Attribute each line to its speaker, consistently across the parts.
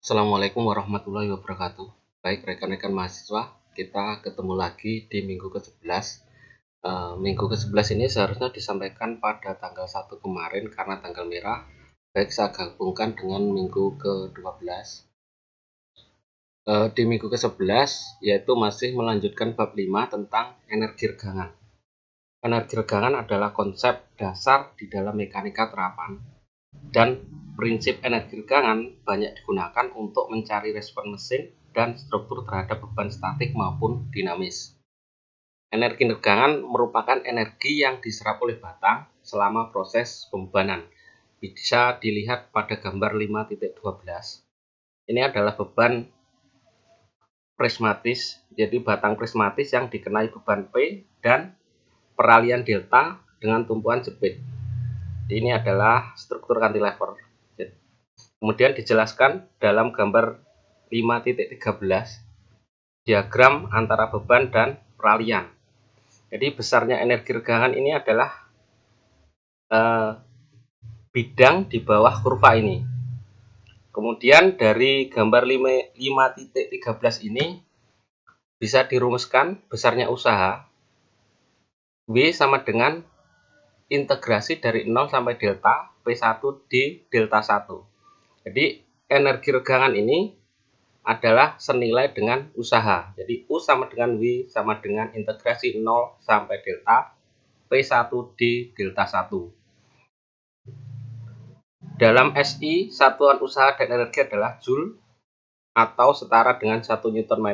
Speaker 1: Assalamualaikum warahmatullahi wabarakatuh. Baik rekan-rekan mahasiswa, kita ketemu lagi di minggu ke-11. Minggu ke-11 ini seharusnya disampaikan pada tanggal 1 kemarin karena tanggal merah. Baik, saya gabungkan dengan minggu ke-12. Di minggu ke-11 yaitu masih melanjutkan bab 5 tentang energi regangan. Energi regangan adalah konsep dasar di dalam mekanika terapan. Dan prinsip energi regangan banyak digunakan untuk mencari respon mesin dan struktur terhadap beban statik maupun dinamis. Energi regangan merupakan energi yang diserap oleh batang selama proses pembebanan. Bisa dilihat pada gambar 5.12. Ini adalah beban prismatis, jadi batang prismatis yang dikenai beban P dan peralihan delta dengan tumpuan jepit. Ini adalah struktur cantilever. Kemudian dijelaskan dalam gambar 5.13 diagram antara beban dan peralihan. Jadi besarnya energi regangan ini adalah bidang di bawah kurva ini. Kemudian dari gambar 5.13 ini bisa dirumuskan besarnya usaha W sama dengan integrasi dari 0 sampai delta P1 di delta 1. Jadi energi regangan ini adalah senilai dengan usaha. Jadi U sama dengan W sama dengan integrasi 0 sampai delta P1 di delta 1. Dalam SI, satuan usaha dan energi adalah Joule atau setara dengan 1 Nm.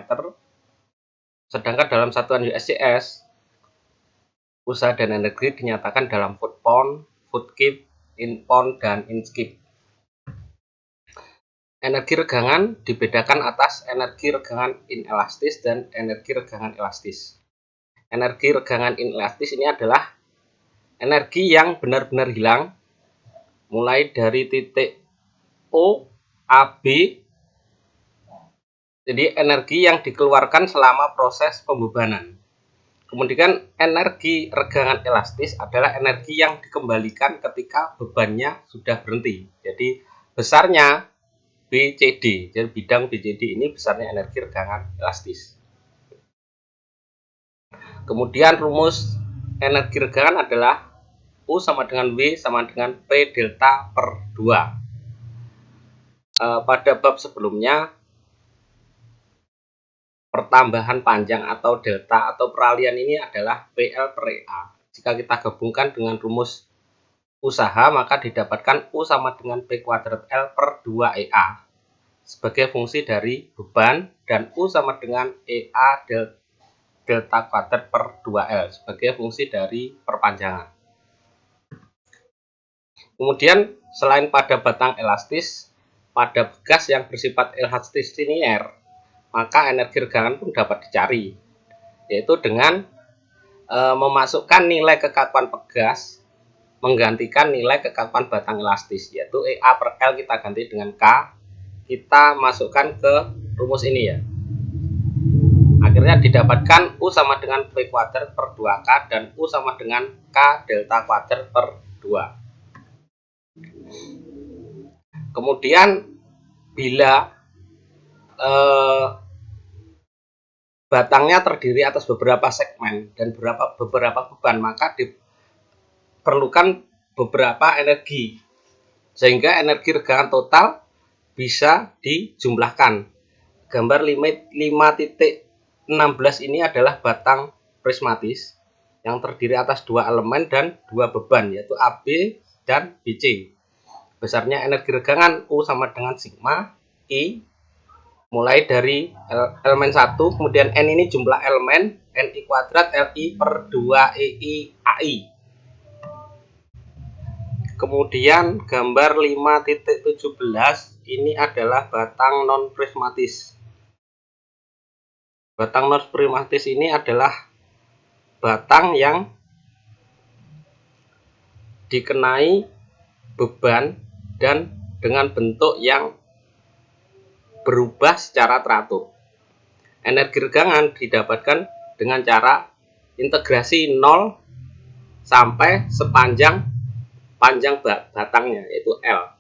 Speaker 1: Sedangkan dalam satuan USCS, usaha dan energi dinyatakan dalam foot pound, foot kip, in pound, dan inch kip. Energi regangan dibedakan atas energi regangan inelastis dan energi regangan elastis. Energi regangan inelastis ini adalah energi yang benar-benar hilang mulai dari titik O, AB. Jadi energi yang dikeluarkan selama proses pembebanan. Kemudian energi regangan elastis adalah energi yang dikembalikan ketika bebannya sudah berhenti. Jadi besarnya BCD, jadi bidang BCD ini besarnya energi regangan elastis. Kemudian rumus energi regangan adalah U sama dengan W sama dengan P delta per 2. Pada bab sebelumnya, pertambahan panjang atau delta atau peralihan ini adalah PL per EA. Jika kita gabungkan dengan rumus usaha, maka didapatkan U sama dengan P kuadrat L per 2 EA sebagai fungsi dari beban, dan U sama dengan EA delta kuadrat per 2L sebagai fungsi dari perpanjangan. Kemudian selain pada batang elastis, pada gas yang bersifat elastis linier, maka energi regangan pun dapat dicari, yaitu dengan memasukkan nilai kekakuan pegas menggantikan nilai kekakuan batang elastis, yaitu EA per L kita ganti dengan K, kita masukkan ke rumus ini ya. Akhirnya didapatkan U sama dengan P kuadrat per 2K dan U sama dengan K delta kuadrat per 2. Kemudian bila batangnya terdiri atas beberapa segmen dan beberapa beban, maka diperlukan beberapa energi sehingga energi regangan total bisa dijumlahkan. Gambar 5.16 ini adalah batang prismatis yang terdiri atas 2 elemen dan 2 beban, yaitu AB dan BC. Besarnya energi regangan U sama dengan sigma I mulai dari elemen 1, kemudian N ini jumlah elemen, Ni kuadrat Li per 2 EI AI. Kemudian gambar 5.17 ini adalah batang non-prismatis. Batang non-prismatis ini adalah batang yang dikenai beban dan dengan bentuk yang berubah secara teratur. Energi regangan didapatkan dengan cara integrasi 0 sampai sepanjang panjang batangnya, yaitu L.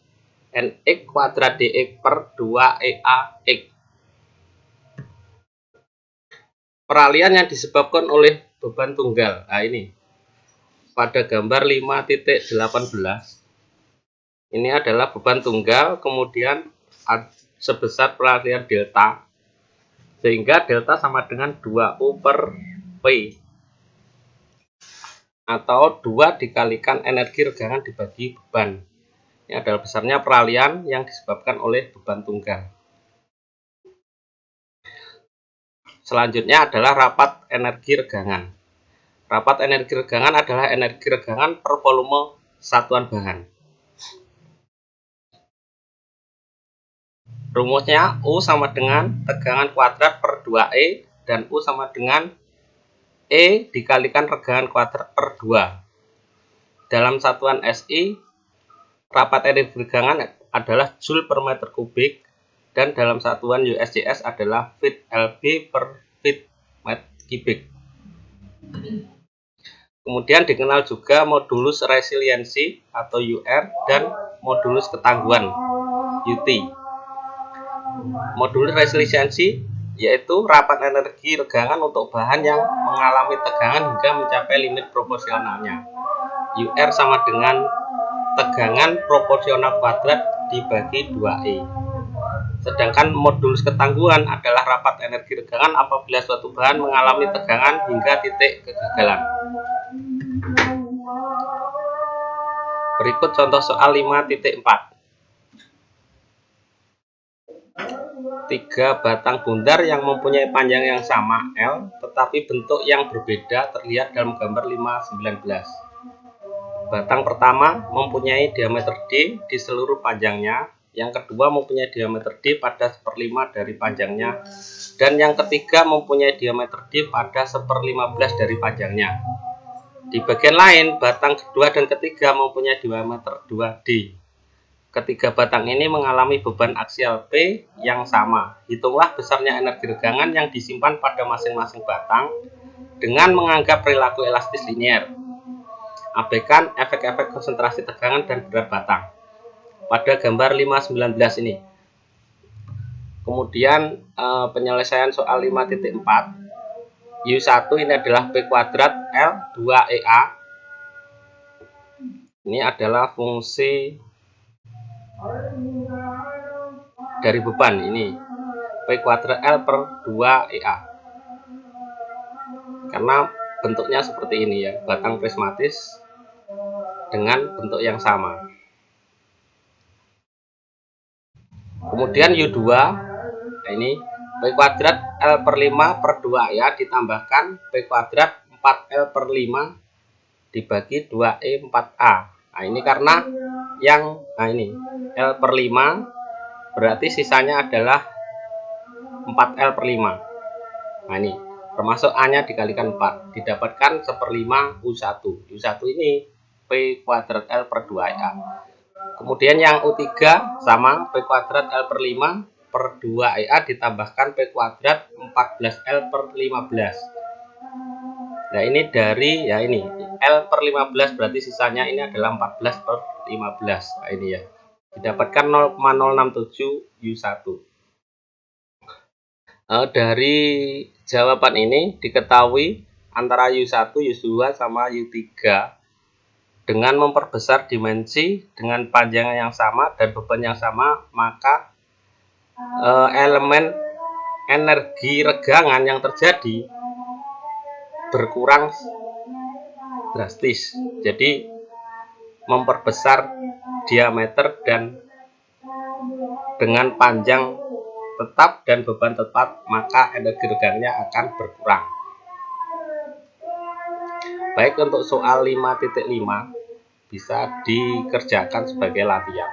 Speaker 1: NX kuadrat DX per 2EAX. Peralihan yang disebabkan oleh beban tunggal. Nah ini pada gambar 5.18 ini adalah beban tunggal, kemudian sebesar peralihan delta, sehingga delta sama dengan 2U per P, atau 2 dikalikan energi regangan dibagi beban. Ini adalah besarnya peralihan yang disebabkan oleh beban tunggal. Selanjutnya adalah rapat energi regangan. Rapat energi regangan adalah energi regangan per volume satuan bahan. Rumusnya U sama dengan tegangan kuadrat per 2E, dan U sama dengan E dikalikan regangan kuadrat per 2. Dalam satuan SI, rapat energi regangan adalah Joule per meter kubik, dan dalam satuan USJS adalah Feet LB per feet meter kubik. Kemudian dikenal juga modulus resiliensi atau UR dan modulus ketangguhan UT. Modulus resiliensi yaitu rapat energi regangan untuk bahan yang mengalami tegangan hingga mencapai limit proporsionalnya. UR sama dengan tegangan proporsional kuadrat dibagi 2E. Sedangkan modulus ketangguhan adalah rapat energi regangan apabila suatu bahan mengalami tegangan hingga titik kegagalan. Berikut contoh soal 5.4. 3 batang bundar yang mempunyai panjang yang sama L tetapi bentuk yang berbeda terlihat dalam gambar 5.19. Batang pertama mempunyai diameter D di seluruh panjangnya, yang kedua mempunyai diameter D pada 1/5 dari panjangnya, dan yang ketiga mempunyai diameter D pada 1/15 dari panjangnya. Di bagian lain, batang kedua dan ketiga mempunyai diameter 2D. Ketiga batang ini mengalami beban aksial P yang sama. Hitunglah besarnya energi regangan yang disimpan pada masing-masing batang dengan menganggap perilaku elastis linear. Abaikan efek-efek konsentrasi tegangan dan berat batang pada gambar 5.19 ini. Kemudian penyelesaian soal 5.4. U1 ini adalah P kuadrat L 2EA. Ini adalah fungsi dari beban ini, P kuadrat L per 2EA. Karena bentuknya seperti ini ya, batang prismatis dengan bentuk yang sama. Kemudian U2, nah ini P kuadrat L per 5 per 2EA ditambahkan P kuadrat 4L per 5 dibagi 2E 4A. Nah ini karena yang ini L per 5 berarti sisanya adalah 4L per 5. Nah ini termasuk A nya dikalikan 4 didapatkan 1/5 U1. U1 ini P kuadrat L per 2A. Kemudian yang U3 sama P kuadrat L per 5 per 2EA ditambahkan P kuadrat 14L per 15. Nah ini dari ya ini L per 15 berarti sisanya ini adalah 14 per 15. Nah ini ya, didapatkan 0,067 U1. Dari jawaban ini diketahui antara U1, U2 sama U3 dengan memperbesar dimensi dengan panjang yang sama dan beban yang sama, maka elemen energi regangan yang terjadi berkurang drastis. Jadi memperbesar diameter dan dengan panjang tetap dan beban tetap, maka energi regangnya akan berkurang. Baik, untuk soal 5.5 bisa dikerjakan sebagai latihan.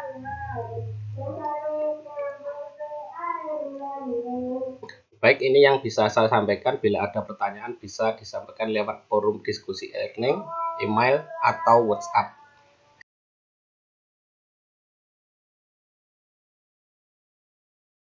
Speaker 1: Baik, ini yang bisa saya sampaikan. Bila ada pertanyaan bisa disampaikan lewat forum diskusi e-learning, email, atau WhatsApp.